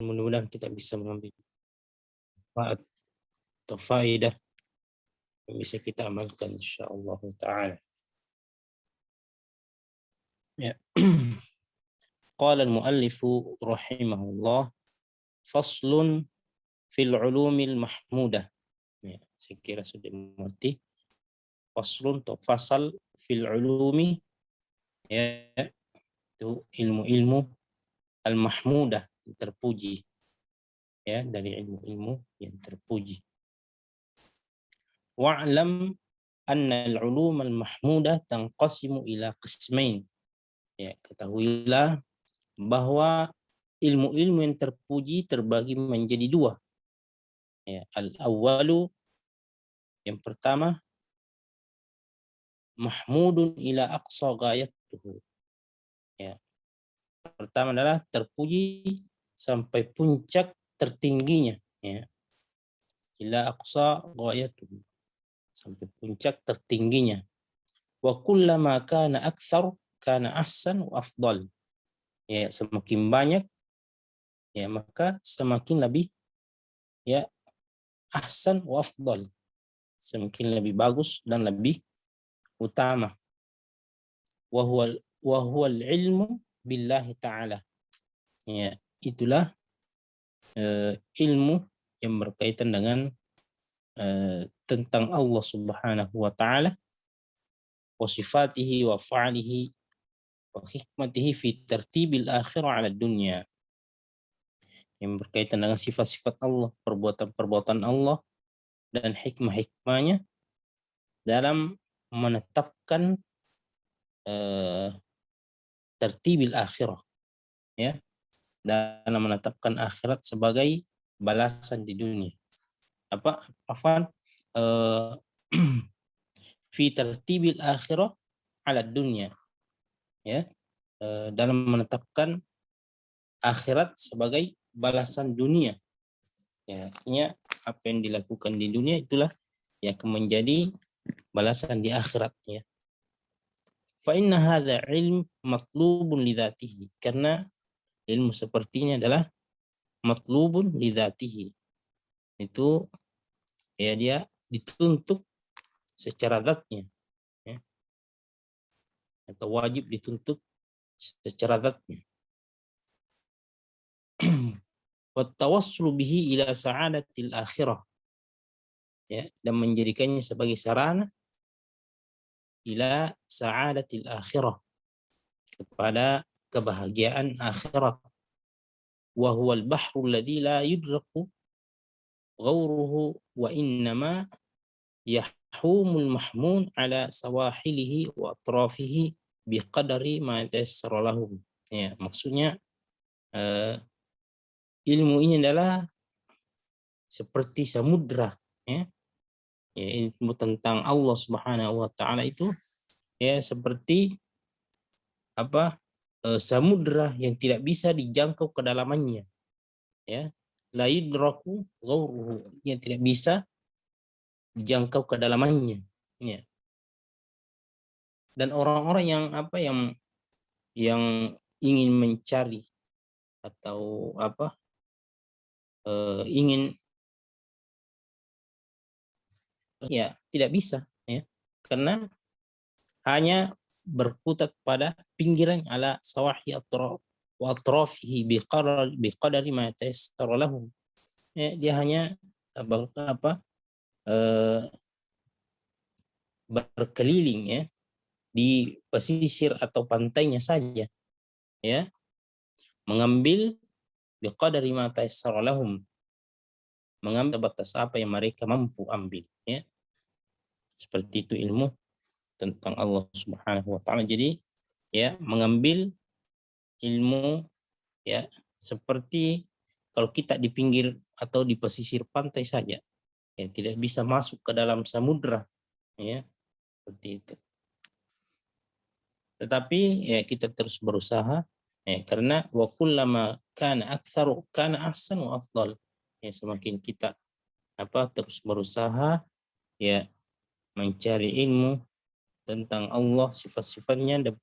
mudah-mudahan kita bisa mengambil manfaat atau faedah yang bisa kita amalkan insyaallah taala. Ya. Qala al-muallif rahimahullah faslun fil ulumil mahmudah. Ya, saya kira sudah mengerti. Faslun atau fasal fil ulumi, ya, itu ilmu-ilmu al-mahmudah yang terpuji, ya, dari ilmu-ilmu yang terpuji. Wa'lam anna al-ulum al-mahmudah tanqasimu ila qismain. Ya, ketahuilah bahwa ilmu-ilmu yang terpuji terbagi menjadi dua. Ya, al-awwalu, yang pertama, mahmudun ila aqsa ghayatuhu. Ya, pertama adalah terpuji sampai puncak tertingginya, ya. Ila aqsa ghayatuhu, sampai puncak tertingginya. Wa kullama kana aktsar kana ahsan wa afdal. Ya, semakin banyak, ya, maka semakin lebih, ya, ahsan wa afdal, semakin lebih bagus dan lebih utama. Wa huwa al-ilmu billahi ta'ala. Ya, itulah ilmu yang berkaitan dengan tentang Allah Subhanahu wa taala, wa sifatihi wa fa'alihi wa hikmatihi fi tartibil akhirah 'ala dunya. Yang berkaitan dengan sifat-sifat Allah, perbuatan-perbuatan Allah dan hikmah-hikmahnya dalam menetapkan tertibil akhirah, ya, dalam menetapkan akhirat sebagai balasan di dunia. Fi tertibil akhirah ala dunia, ya, dalam menetapkan akhirat sebagai balasan dunia. Ya, artinya apa yang dilakukan di dunia itulah yang akan menjadi balasan di akhirat, ya. Fa inna hadza ilm matlubun li dzatihi, karena ilmu sepertinya adalah matlubun li dzatihi. Itu, ya, dia dituntut secara zatnya, ya, atau wajib dituntut secara zatnya. Wa tawassulu bihi ila sa'adatil akhirah, ya, dan menjadikannya sebagai sarana ila sa'adatil akhirah, kepada kebahagiaan akhirat. Wa huwal bahru alladzi la yudraku ghawruhu wa innama yahumul mahmun ala sawahilihi wa atrafihi biqadari ma tayassara lahum. Ya, maksudnya ilmu ini adalah seperti samudra, ya. Ya, ilmu tentang Allah Subhanahu wa taala itu, ya, seperti apa? Samudra yang tidak bisa dijangkau kedalamannya, ya. La yudraku ghawruhu, yang tidak bisa dijangkau kedalamannya, ya. Dan orang-orang yang yang ingin mencari atau ingin, ya, tidak bisa, ya, karena hanya berkutat pada pinggiran ala sawahi wa atrafihi biqadari ma tayassara lahum. Ya, dia hanya berkeliling, ya, di pesisir atau pantainya saja, ya, mengambil biqadari ma tayassara lahum, mengambil batas apa yang mereka mampu ambil, ya. Seperti itu ilmu tentang Allah Subhanahu wa taala. Jadi, ya, mengambil ilmu, ya, seperti kalau kita di pinggir atau di pesisir pantai saja, ya, tidak bisa masuk ke dalam samudra, ya, seperti itu. Tetapi, ya, kita terus berusaha, ya, karena wa kullama kana aktsaru kana ahsan wa afdal. Ya, semakin kita terus berusaha, ya, mencari ilmu tentang Allah, sifat-sifatnya dan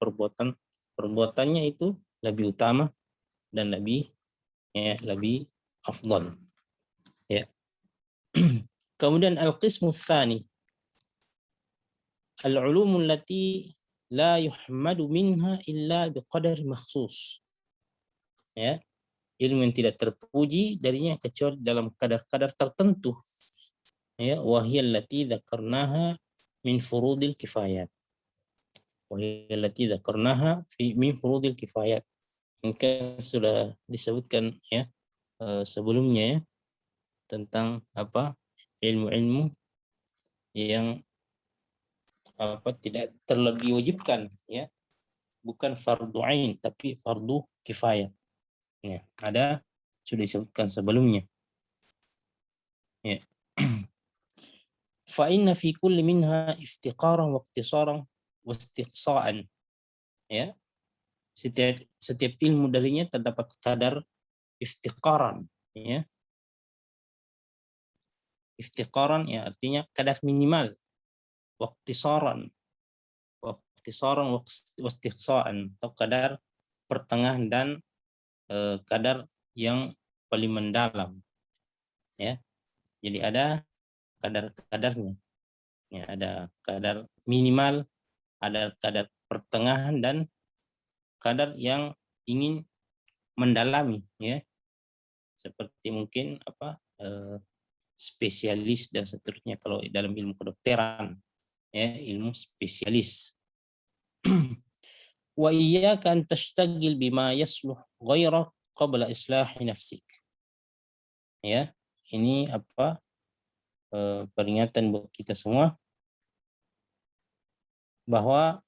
perbuatannya itu lebih utama dan lebih ya, lebih afdal, ya. Kemudian al-qismu tsani, al-ulumul lati la yuhmadu minha illa biqadar makhsus, ya, ilmu yang tidak terpuji darinya kecuali dalam kadar-kadar tertentu, ya, wahiyal lati dzakarnaha min furudil kifayat, wahiyal lati dzakarnaha fi min furudil kifayat. Mungkin sudah disebutkan, ya, sebelumnya, ya, tentang apa ilmu-ilmu yang apa tidak terlebih wajibkan, ya, bukan fardu ain tapi fardu kifayah, ya, ada sudah disebutkan sebelumnya, ya. Fa inna fi kulli minha iftiqaran wa ikhtisaran wa istiqsa'an, ya, setiap ilmu darinya terdapat kadar iftiqaran, ya. Iftiqaran, ya, artinya kadar minimal, wa ikhtisaran wa istiqsa'an, atau kadar pertengahan dan kadar yang paling mendalam, ya. Jadi ada kadar-kadarnya, ya, ada kadar minimal, ada kadar pertengahan, dan kadar yang ingin mendalami, ya, seperti mungkin apa spesialis dan seterusnya kalau dalam ilmu kedokteran, ya, ilmu spesialis. Wa iyyaka an tashtagil bima yasluh ghairak qabla islahi nafsik, ya, ini apa peringatan buat kita semua bahwa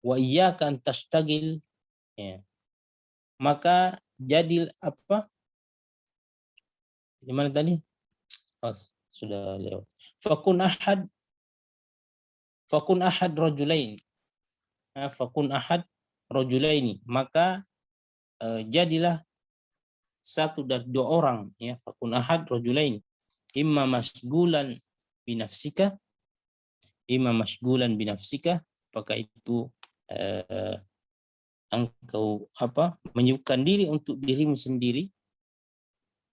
wa iyyaka an tashtagil, ya, maka jadi apa di mana tadi, sudah lewat. Fakun ahad rajulain, fakun ahad rajulaini, maka jadilah satu dari dua orang, ya, fakun ahad rajulain, imma mashgulan binafsika, apakah itu engkau apa menyibukkan diri untuk dirimu sendiri,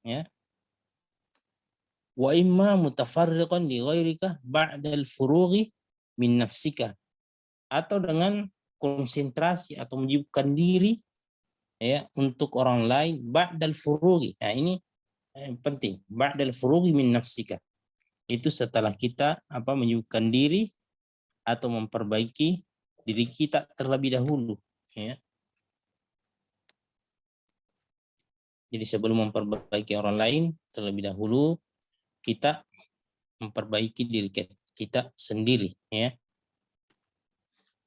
ya, wa imma mutafarriqan li ghairika ba'dal furughi min nafsika, atau dengan konsentrasi atau menyibukkan diri, ya, untuk orang lain ba'dal furughi. Nah, ini penting, ba'dal furughi min nafsika, itu setelah kita apa menyibukkan diri atau memperbaiki diri kita terlebih dahulu, ya. Jadi sebelum memperbaiki orang lain, terlebih dahulu kita memperbaiki diri kita sendiri, ya.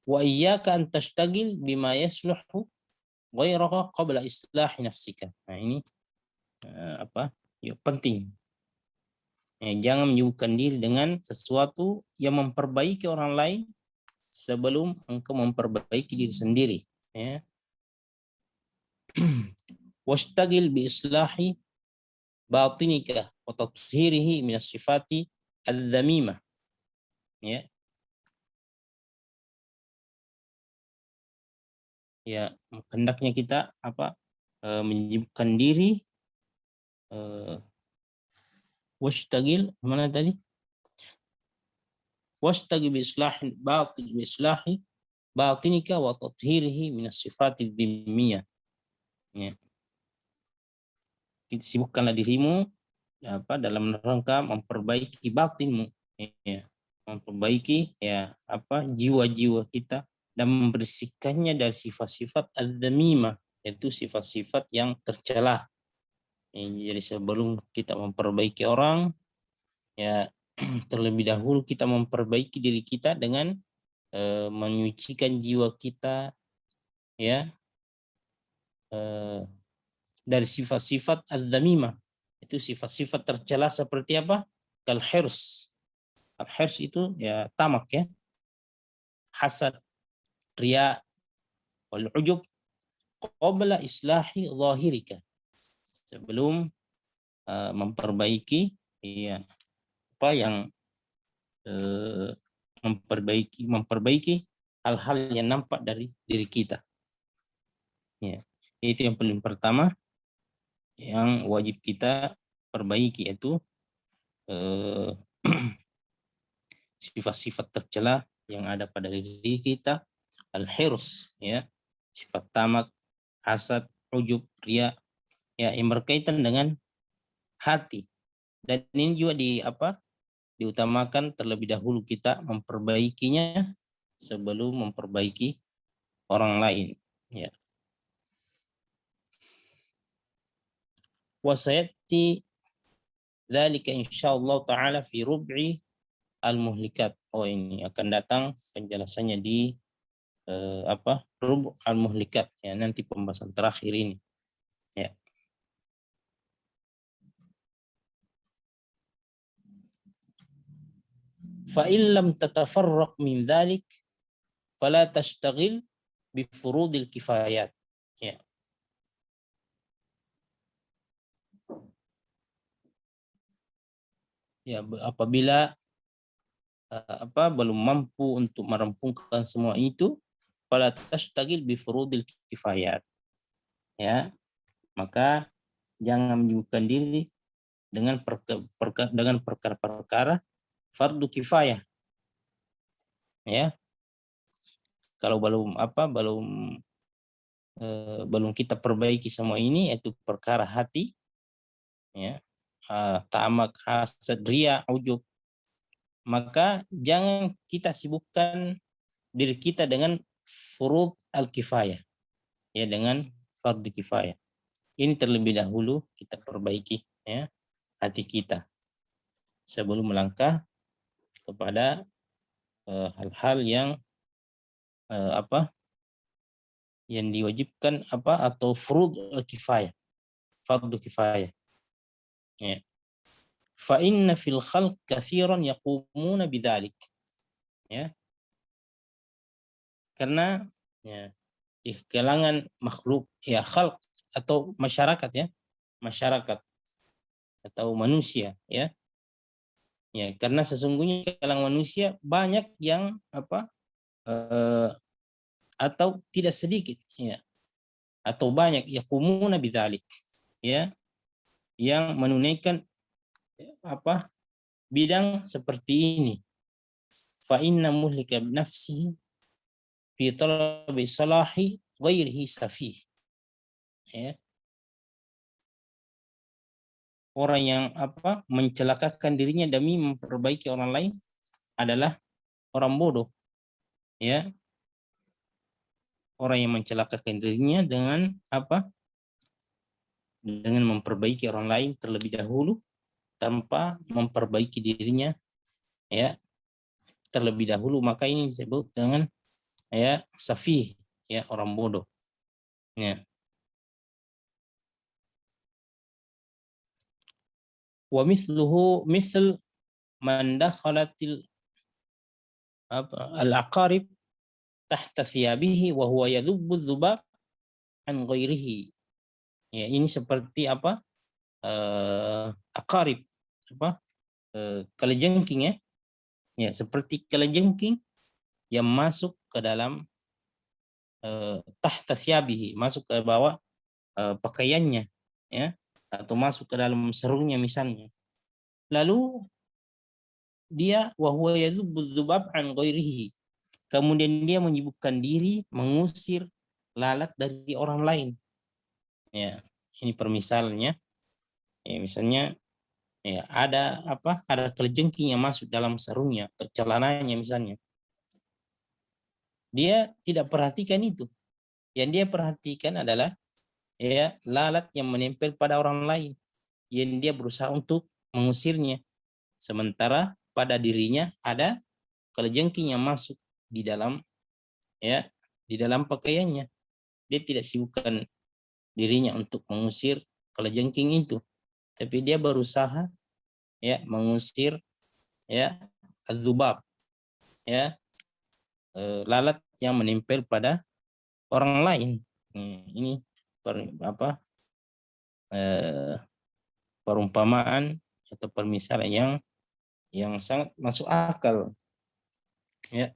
Wa iyyaka an tashtagil bima yasluhu ghairaka qabla islahi nafsika. Nah, ini apa? Ya, penting. Ya, jangan menyibukkan diri dengan sesuatu yang memperbaiki orang lain sebelum engkau memperbaiki diri sendiri, ya. Washtagil bi islahi batinika wa tathhirihi min as-sifati adz-dzamimah, ya. Ya, hendaknya kita apa menyibukkan diri, washtagil mana tadi, washtagil bi islahi batinika wa tathhirihi min as-sifati adz-dzimmiyah, ya. Sibukkanlah dirimu apa dalam rangka memperbaiki batinmu, ya, memperbaiki, ya, apa jiwa-jiwa kita dan membersihkannya dari sifat-sifat adzamimah, yaitu sifat-sifat yang tercela. Jadi sebelum kita memperbaiki orang, ya, terlebih dahulu kita memperbaiki diri kita dengan menyucikan jiwa kita, ya, dari sifat-sifat adzamimah, itu sifat-sifat tercela seperti apa? Kal hirs. Al hirs itu, ya, tamak, ya, hasad, riya, wal ujub qabla islahi zahirika, sebelum memperbaiki, ya, apa yang memperbaiki hal-hal yang nampak dari diri kita, ya. Itu yang paling pertama. yang wajib kita perbaiki, yaitu sifat-sifat tercela yang ada pada diri kita, al-hirs, ya, sifat tamak, hasad, ujub, ria, ya, yang berkaitan dengan hati. Dan ini juga diutamakan terlebih dahulu kita memperbaikinya sebelum memperbaiki orang lain, ya. Wa sayati dzalika insyaallah taala fi rub'i al-muhlikat. Oh, ini akan datang penjelasannya di rub' al-muhlikat, ya, nanti pembahasan terakhir ini, ya. Fa in lam tatafarraq min dzalik fala tashtaghil bi furudil kifayat, ya. Ya, apabila belum mampu untuk merampungkan semua itu, fala tashtagil bi furudil kifayat, ya, maka jangan menyibukkan diri dengan perkara-perkara fardu kifayah, ya. Kalau belum kita perbaiki semua ini, yaitu perkara hati, ya, tamak, hasad, ria, ujub, maka jangan kita sibukkan diri kita dengan furud al-kifayah, ya, dengan fardu kifayah. Ini terlebih dahulu kita perbaiki, ya, hati kita sebelum melangkah kepada hal-hal yang yang diwajibkan atau furud al-kifayah, fardu kifayah, ya. Fa inna fil khalq katsiran yaqumuna bidzalik, ya. Karena, ya, di kalangan makhluk, ya, khalq atau masyarakat, ya, masyarakat atau manusia, ya. Ya, karena sesungguhnya di kalangan manusia banyak yang atau tidak sedikit, ya, atau banyak yaqumuna bidzalik, ya, yang menunaikan bidang seperti ini. Fa inna muhlika nafsihi fi talabi salahi ghairihi safih, ya. Orang yang mencelakakan dirinya demi memperbaiki orang lain adalah orang bodoh, ya. Orang yang mencelakakan dirinya dengan dengan memperbaiki orang lain terlebih dahulu tanpa memperbaiki dirinya, ya, terlebih dahulu, maka ini disebut dengan, ya, safih, ya, orang bodoh, ya. Wa misluhu misl man dakhalatil al-aqarib tahta thiyabihi wa huwa yadhubbu dzubab an ghairihi. Ya, ini seperti aqarib, kalajengking, ya. Ya, seperti kalajengking yang masuk ke dalam tahta thiyabihi, masuk ke bawah pakaiannya, ya, atau masuk ke dalam serungnya misalnya. Lalu dia wa huwa yadhubbu dzubab an ghairihi, kemudian dia menyibukkan diri mengusir lalat dari orang lain, ya. Ini permisalannya, ya, misalnya, ya, ada kalajengking yang masuk dalam sarungnya atau celananya misalnya, dia tidak perhatikan itu. Yang dia perhatikan adalah, ya, lalat yang menempel pada orang lain yang dia berusaha untuk mengusirnya, sementara pada dirinya ada kalajengking yang masuk di dalam, ya, di dalam pakaiannya. Dia tidak sibukkan dirinya untuk mengusir kalajengking itu, tapi dia berusaha, ya, mengusir, ya, az-zubab, ya, lalat yang menempel pada orang lain. Ini perumpamaan atau permisalan yang sangat masuk akal, ya.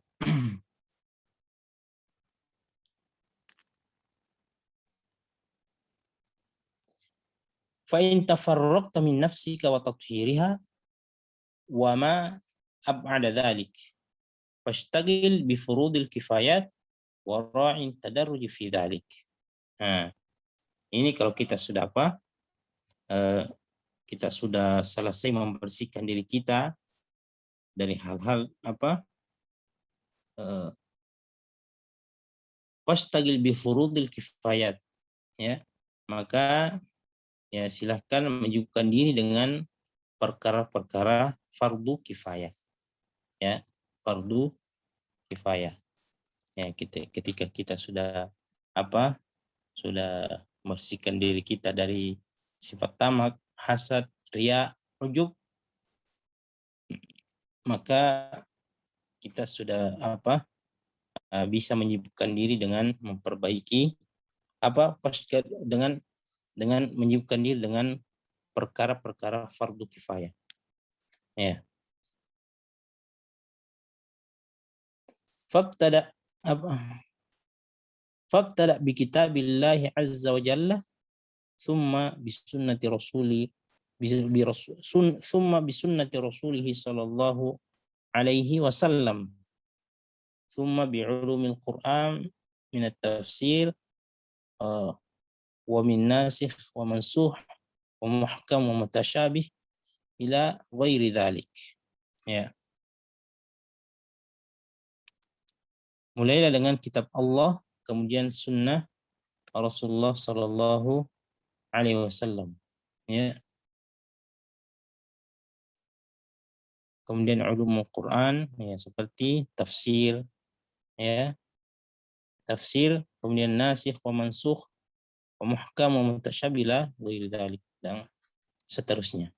fa in tafarraqta min nafsika wa tathhiriha wa ma ab'ada dhalik fashtagil bi furudil kifayat wa ra'in tadarruj fi dhalik. Nah, ini kalau kita sudah kita sudah selesai membersihkan diri kita dari hal-hal fashtagil bi furudil kifayat, ya, maka ya silahkan menyibukkan diri dengan perkara-perkara fardu kifayah, ya, fardu kifayah, ya. Ketika kita sudah sudah membersihkan diri kita dari sifat tamak, hasad, riya, ujub, maka kita sudah bisa menyibukkan diri dengan memperbaiki dengan menyibukkan diri dengan perkara-perkara fardu kifayah, ya. Fabtada bi kitabillahi azza wa jalla thumma bi sunnati rasuli thumma bi sunnati rasulih sallallahu alaihi wasallam thumma bi ulumil Qur'an min at-tafsir wa min nasikh wa mansukh wa muhkam wa mutasyabih ila ghairi dhalik, ya. Mulailah dengan kitab Allah, kemudian sunnah Rasulullah Sallallahu Alaihi Wasallam, ya. Kemudian ulumul Quran, ya, seperti tafsir, ya, tafsir, kemudian nasikh wa mansukh wa muhkam wa mutasyabih ghairi dzalik, dan seterusnya,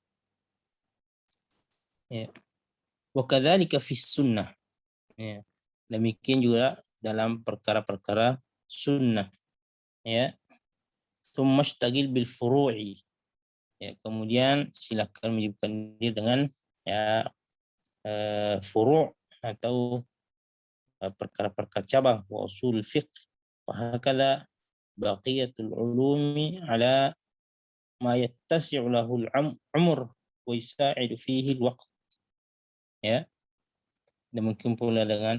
ya. Wa kadzalika fis sunnah, ya. Demikian juga dalam perkara-perkara sunnah, ya. Tsummashtagil bil furu'i, ya, kemudian silakan menyibukkan diri dengan, ya, furu' atau perkara-perkara cabang, wa usul fiqh, wa hakadha baqiyatul ulumi ala ma yattasi'u lahu al-umr wa yusa'idu fihi al-waqt, ya. Demikian pula dengan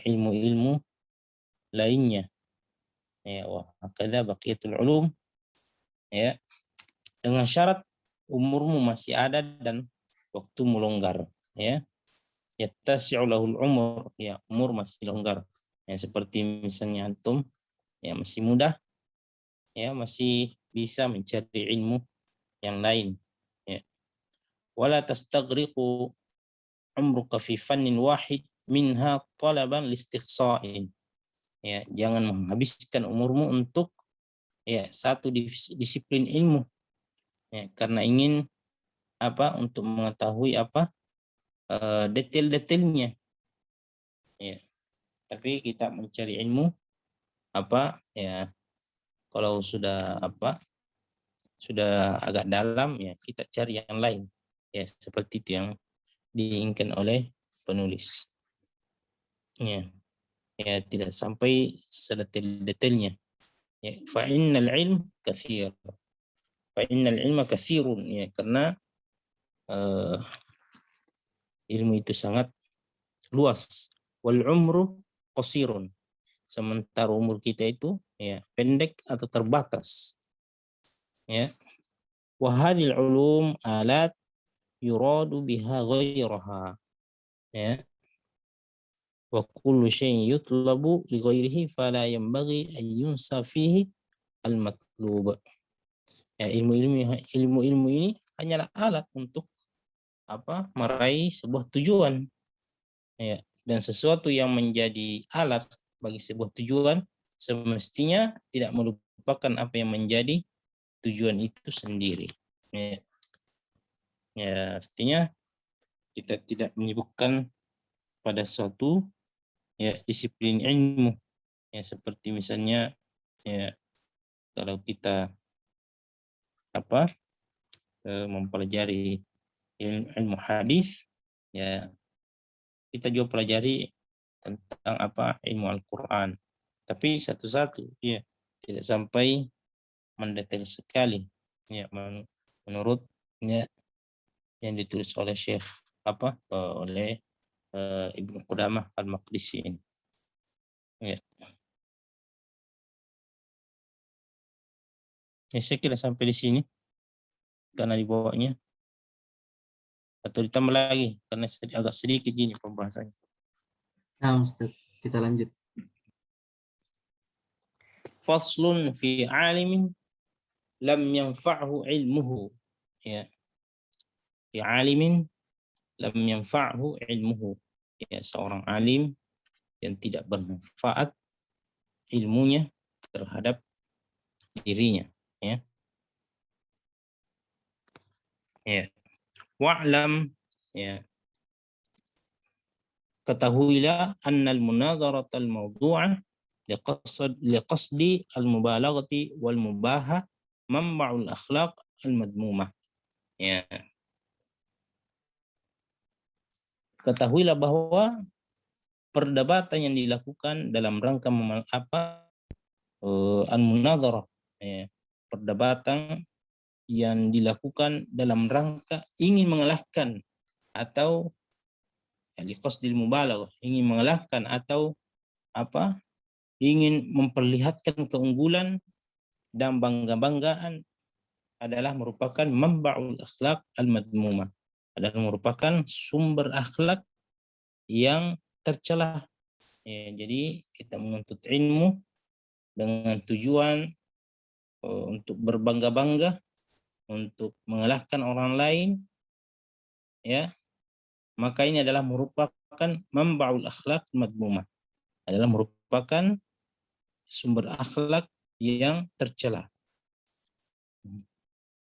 ilmu-ilmu lainnya, ya, wa hakadha baqiyatul ulum, ya, dengan syarat umurmu masih ada dan waktu melonggar, ya. Yattasi'u lahul umur, ya, umur masih longgar, ya, seperti misalnya antum, ya, masih muda, ya, masih bisa mencari ilmu yang lain, ya. Wala tastaghriqu umruka fi fannin wahid minha talaban listiqsa'in, ya, jangan menghabiskan umurmu untuk, ya, satu disiplin ilmu, ya, karena ingin untuk mengetahui detail-detailnya, ya. Tapi kita mencari ilmu ya, kalau sudah sudah agak dalam, ya, kita cari yang lain, ya, seperti itu yang diinginkan oleh penulis, ya. Ya, tidak sampai sedetail-detailnya, ya. Fa innal ilma katsirun, ya, karena ilmu itu sangat luas. Wal umru qasirun, sementara umur kita itu, ya, pendek atau terbatas, ya. Wa hadhil ulum alat yuradu biha ghairaha, ya. Wa kullu syai'in yutlabu li ghairihi fala yanbaghi an yunsa fihi al matlub. Ya, ilmu-ilmu ini hanyalah alat untuk meraih sebuah tujuan, ya, dan sesuatu yang menjadi alat bagi sebuah tujuan semestinya tidak melupakan apa yang menjadi tujuan itu sendiri, ya. Ya, artinya kita tidak menyibukkan pada suatu, ya, disiplin ilmu, ya, seperti misalnya, ya, kalau kita mempelajari ilmu hadis, ya, kita juga pelajari tentang ilmu Al-Quran, tapi satu-satu, ya, tidak sampai mendetail sekali ya menurut ya yang ditulis oleh Syekh oleh Ibnu Qudamah Al-Maqdisi ini. Ya. Ya, saya kira sampai di sini karena dibawanya atau ditambah lagi karena agak sedikit ini pembahasannya. Nah, Ustaz, kita lanjut. Faslun fi alimin lam yanfa'hu ilmuhu. Ya. Fi alimin lam yanfa'hu ilmuhu. Ya, seorang alim yang tidak bermanfaat ilmunya terhadap dirinya, ya. Ya. Wa'lam, ya. Ketahuilah annal munadharatal mawdu'ah liqasdi al-mubalaghati wal mubaha manba'ul akhlaq al-madmumah. Ya. Ketahuilah bahwa perdebatan yang dilakukan dalam rangka al-munadharah, ya. Perdebatan yang dilakukan dalam rangka ingin mengalahkan atau liqasdil mubalaghah, ingin mengalahkan atau ingin memperlihatkan keunggulan dan bangga-banggaan adalah merupakan manba'ul akhlaq al-madmumah, adalah merupakan sumber akhlak yang tercela. Ya, jadi kita menuntut ilmu dengan tujuan untuk berbangga-bangga, untuk mengalahkan orang lain, ya, maka ini adalah merupakan manba'ul akhlaq al-madmumah, adalah merupakan sumber akhlak yang tercela.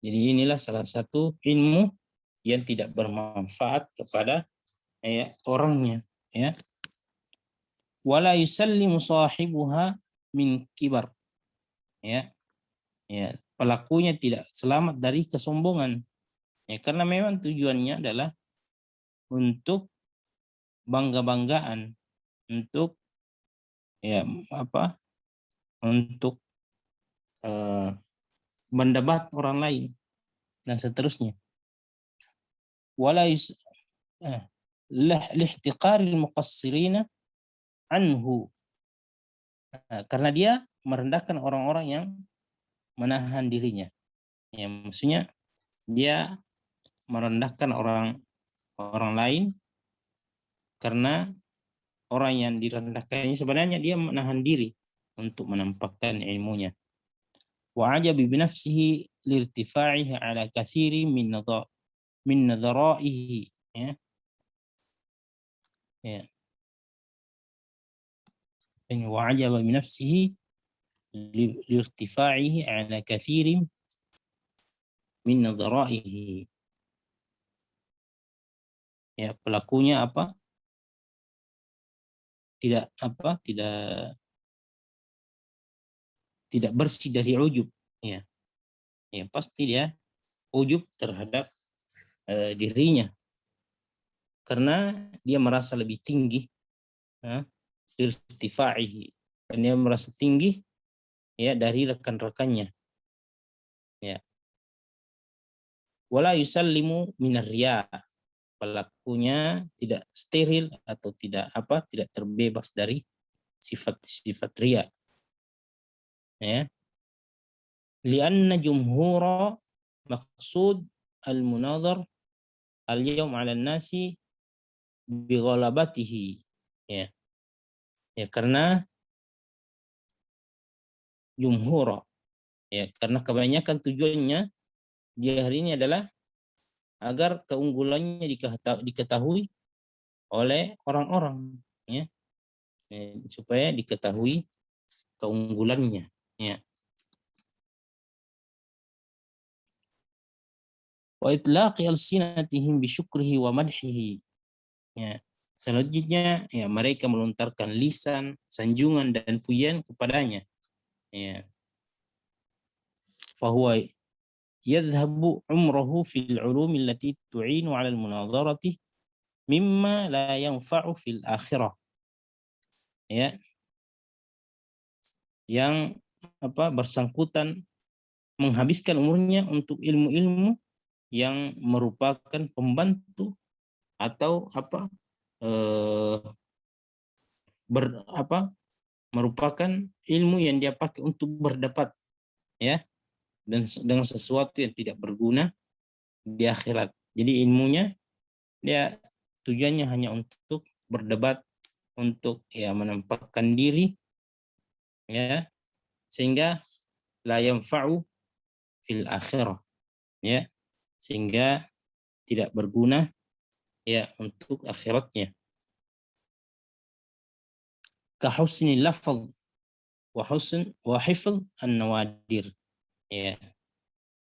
Jadi inilah salah satu ilmu yang tidak bermanfaat kepada orangnya, ya. Wala yusallimu sahibuha min kibar, ya. Ya, pelakunya tidak selamat dari kesombongan. Ya, karena memang tujuannya adalah untuk bangga-banggaan, untuk untuk mendebat orang lain dan seterusnya. Wala lihtiqaril muqassirina anhu, karena dia merendahkan orang-orang yang menahan dirinya. Ya, maksudnya dia merendahkan orang lain karena orang yang direndahkan sebenarnya dia menahan diri untuk menampakkan ilmunya. Wa ajabi bi nafsihi lirtifa'ihi ala katsiri min nadhara'ihi, ya. Ya. Wa ajaba bi nafsihi lirtifa'ihi ala katsiri min nadhara'ihi. Ya, pelakunya tidak bersih dari ujub, ya. Ya, pasti dia ujub terhadap dirinya karena dia merasa lebih tinggi, irtifaihi, dan dia merasa tinggi, ya, dari rekan-rekannya, ya. Wala yusallimu minar riya, pelakunya tidak steril atau tidak terbebas dari sifat riya, ya. Lianna jumhura maqsud al-munadhar al-yawm 'ala an-nasi bi ghalabatihi, ya. Ya, karena jumhur, ya, karena kebanyakan tujuannya di hari ini adalah agar keunggulannya diketahui oleh orang-orang, ya. Supaya diketahui keunggulannya, ya. Wa itlaqi alsinatihim bi syukrihi wa madhihi, ya. Selanjutnya, ya, mereka melontarkan lisan sanjungan dan pujian kepadanya, ya. Fahuwa yadhhabu umruhu fil ulumi allati tu'inu 'ala al-munadharati mimma la yanfa'u fil akhirah, ya. Yang bersangkutan menghabiskan umurnya untuk ilmu-ilmu yang merupakan pembantu atau merupakan ilmu yang dia pakai untuk berdapat, ya, dan dengan sesuatu yang tidak berguna di akhirat. Jadi ilmunya dia tujuannya hanya untuk berdebat, untuk ya menempatkan diri, ya, sehingga la yanfa'u fil akhirah, ya, sehingga tidak berguna ya untuk akhiratnya. Ka husni lafaz wa hifz an-nawadir, ya,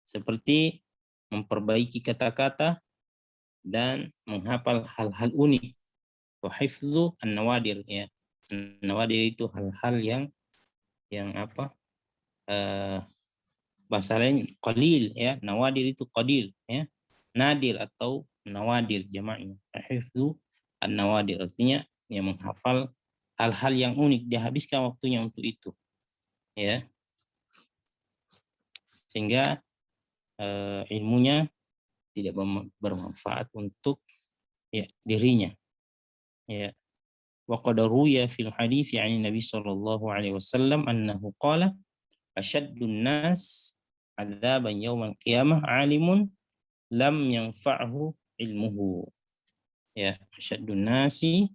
seperti memperbaiki kata-kata dan menghafal hal-hal unik. Wa hifzu an-nawadir, ya. Nawadir itu hal-hal yang bahasa lain qalil, ya. Nawadir itu qalil, ya. Nadir atau nawadir jamaknya. Hifzu an-nawadir artinya yang menghafal hal-hal yang unik, dihabiskan waktunya untuk itu, ya, sehingga ilmunya tidak bermanfaat untuk ya dirinya, ya. Wa qad ruya fil hadits 'an Nabi sallallahu alaihi wasallam annahu qala asyaddun nas 'adzaban yaumal qiyamah 'alimun lam yanfa'hu ilmuhu, ya. Asyaddun nasi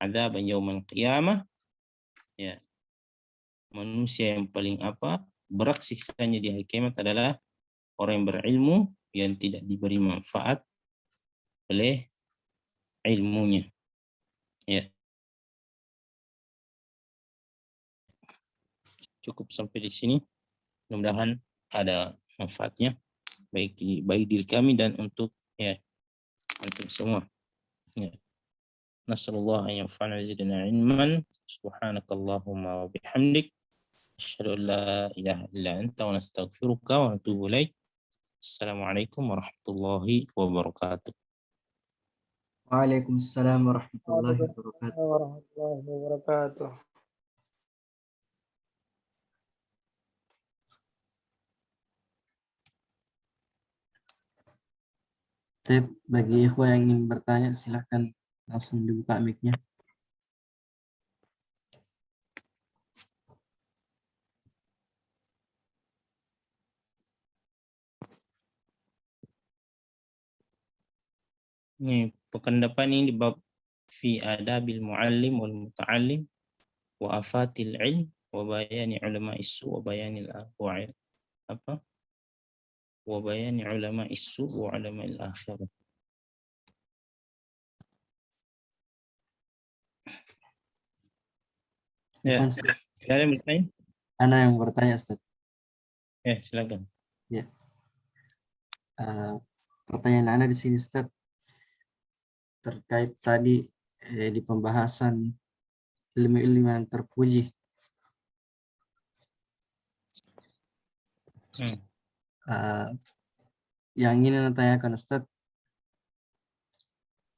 'adzaban yaumal qiyamah, ya, manusia yang paling berat siksanya di hari kiamat adalah orang yang berilmu yang tidak diberi manfaat oleh ilmunya, ya. Cukup sampai di sini, mudah-mudahan ada manfaatnya baik diri kami dan untuk ya untuk semua, ya. Nasallallahu an yanfa'ana zidna ilman, subhanakallahumma wa bihamdik, asyhadu an la ilaha illa anta wa nastaghfiruka wa natubu ilaik. Assalamualaikum warahmatullahi wabarakatuh. Waalaikumsalam warahmatullahi wabarakatuh. warahmatullahi wabarakatuh. Tip, bagi ikhwah yang ingin bertanya silahkan langsung dibuka mic-nya. Ini pekan depan ini di bab fi adabil muallim wal muta'allim wa afatil ilm wa bayani ulama isu wa bayani wa bayani ulama isu wa ulama al-akhirah. Ya, ada yang bertanya? Ana yang bertanya, Ustaz. Silakan. Ya. Pertanyaan Ana di sini, Ustaz, terkait tadi di pembahasan ilmu-ilmu yang terpuji. Yang ingin Ana tanyakan, Ustaz,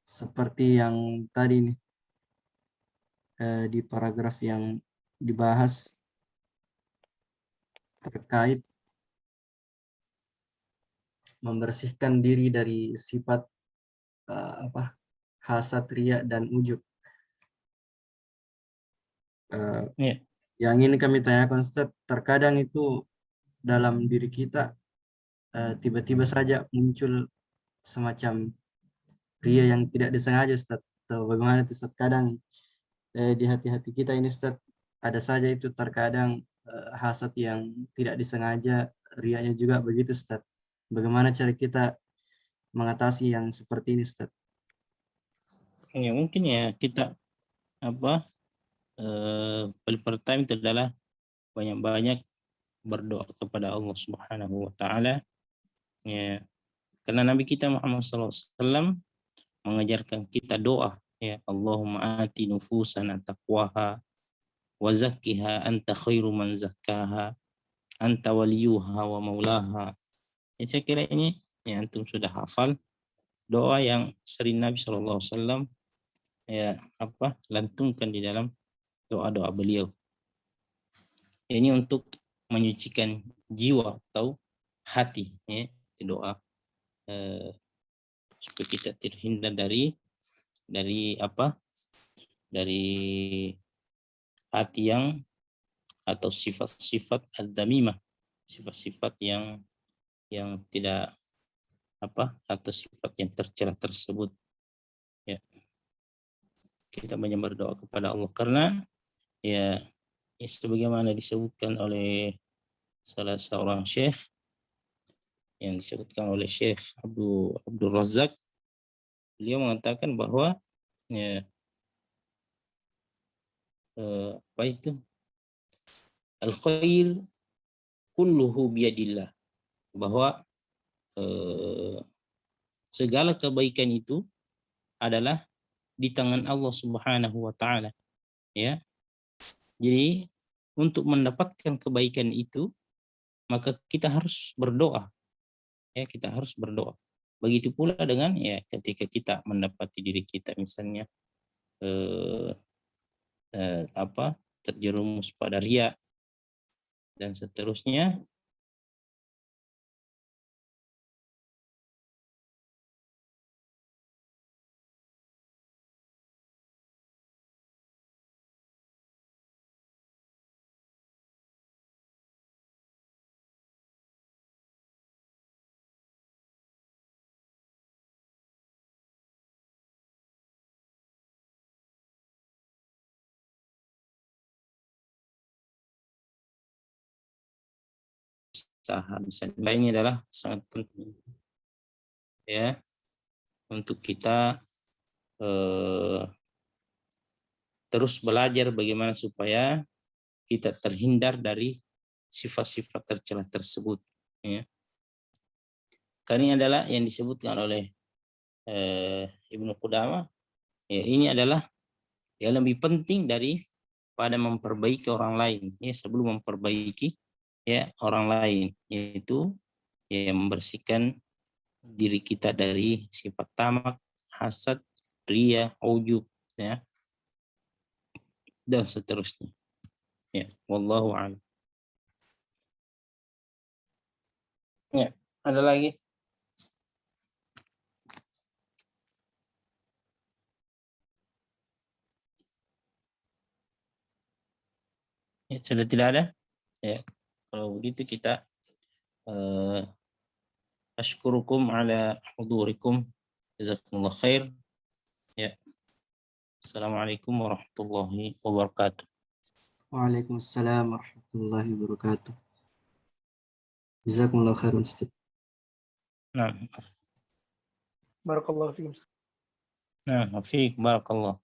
seperti yang tadi nih di paragraf yang dibahas terkait membersihkan diri dari sifat hasad, riya, dan ujub. Yang ini kami tanyakan, Ustaz, terkadang itu dalam diri kita tiba-tiba saja muncul semacam riya yang tidak disengaja, Ustaz. Atau bagaimana itu, Ustaz? Kadang di hati-hati kita ini, Ustaz, ada saja itu terkadang hasad yang tidak disengaja, riyanya juga begitu, Ustaz. Bagaimana cara kita mengatasi yang seperti ini, Ustaz? Ya mungkin ya kita paling pertama itu adalah banyak-banyak berdoa kepada Allah Subhanahu wa taala, ya. Karena Nabi kita Muhammad SAW mengajarkan kita doa, ya. Allahumma ati nufusana taqwaha wa zakkiha anta khairu man zakkaha anta waliyuha wa maulaha. Ya, saya kira ini ya antum sudah hafal doa yang sering Nabi SAW ya lantunkan di dalam doa-doa beliau. Ini untuk menyucikan jiwa atau hati, ya, itu doa supaya kita terhindar dari apa? Dari hati yang atau sifat-sifat ad-damimah, sifat-sifat yang tidak apa, atau sifat yang tercela tersebut, ya. Kita banyak berdoa kepada Allah karena ya sebagaimana disebutkan oleh salah seorang syekh, yang disebutkan oleh Syekh Abdul Razak, beliau mengatakan bahwa ya, apa itu, al-khair kulluhu biyadillah, bahwa segala kebaikan itu adalah di tangan Allah Subhanahu wa taala, ya. Jadi untuk mendapatkan kebaikan itu maka kita harus berdoa, ya, kita harus berdoa. Begitu pula dengan ya ketika kita mendapati diri kita misalnya apa, terjerumus pada riya dan seterusnya, usaha misalnya ini adalah sangat penting, ya, untuk kita terus belajar bagaimana supaya kita terhindar dari sifat-sifat tercela tersebut, ya. Karena ini adalah yang disebutkan oleh Ibnu Qudamah, ya, ini adalah yang lebih penting daripada memperbaiki orang lain, ya, sebelum memperbaiki ya orang lain, yaitu ya membersihkan diri kita dari sifat tamak, hasad, riya, ujub, ya, dan seterusnya. Ya, wallahu a'lam. Ya, ada lagi? Ya, sudah tidak ada? Ya, kalau begitu kita ashkurukum ala hudurikum. Jazakumullah khair. Ya. Assalamualaikum warahmatullahi wabarakatuh. Waalaikumsalam warahmatullahi wabarakatuh. Jazakumullah khairan Ustaz. Nah, Barakallahu fiikum. fiik barakallah.